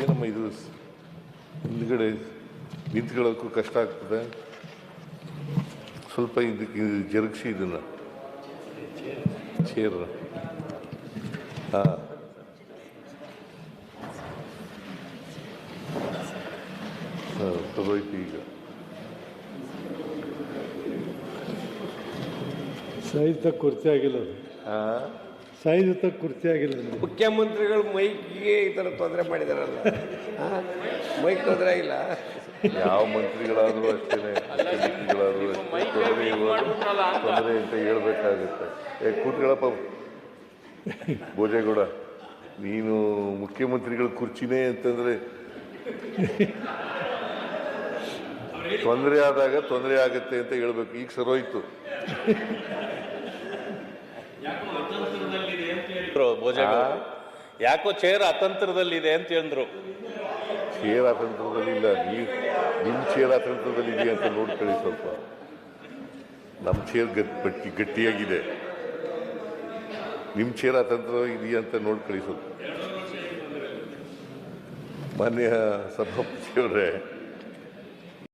ಏನಮ್ಮ ಇದು ಹಿಂದ್ಗಡೆ ನಿಂತ್ಕೊಳ್ಳೋಕ್ಕೂ ಕಷ್ಟ ಆಗ್ತದೆ. ಸ್ವಲ್ಪ ಇದಕ್ಕೆ ಜರುಗಿಸಿ ಇದನ್ನು ಚೇರ್. ಹಾಂ, ತಗೋಯ್ತು ಈಗ. ಸೈಜ್ ಕುರ್ಚಿ ಆಗಿಲ್ಲ ಅದು. ಸೈಜ್ ಕುರ್ಚಿ ಆಗಿಲ್ಲ. ಮುಖ್ಯಮಂತ್ರಿಗಳು ಮೈಕ್ಗೆ ಈ ಥರ ತೊಂದರೆ ಮಾಡಿದಾರಲ್ಲ, ಮೈಕ್ ತೊಂದರೆ ಆಗಿಲ್ಲ. ಯಾವ ಮಂತ್ರಿಗಳಾದರೂ ಅಷ್ಟೇ, ಮಂತ್ರಿಗಳಾದರೂ ತೊಂದರೆ ಅಂತ ಹೇಳ್ಬೇಕಾಗುತ್ತೆ. ಕೂತ್ಗಳಪ್ಪ ಭೋಜೇಗೌಡ, ನೀನು ಮುಖ್ಯಮಂತ್ರಿಗಳ ಕುರ್ಚಿನೇ ಅಂತಂದರೆ ತೊಂದರೆ ಆದಾಗ ತೊಂದರೆ ಆಗುತ್ತೆ ಅಂತ ಹೇಳ್ಬೇಕು. ಈಗ ಸರೋಯ್ತು. ಯಾಕೋ ಚೇರ್ ಅತಂತ್ರದಲ್ಲಿದೆ ಅಂತ ಹೇಳಿದ್ರು. ಚೇರ್ ಅತಂತ್ರದಲ್ಲಿಲ್ಲ, ನಿಮ್ಮ ಚೇರ್ ಅತಂತ್ರದಲ್ಲಿ ಇದೆಯಾ ಅಂತ ನೋಡ್ಕೊಳ್ಳಿ ಸ್ವಲ್ಪ. ನಮ್ಮ ಚೇರ್ ಗಟ್ಟಿಯಾಗಿದೆ, ನಿಮ್ಮ ಚೇರ್ ಅತಂತ್ರ ಇದೆಯಾ ಅಂತ ನೋಡ್ಕೊಳ್ಳಿ ಸ್ವಲ್ಪ. ಮಾನ್ಯ ಸಭಾಪತಿಯವರೇ,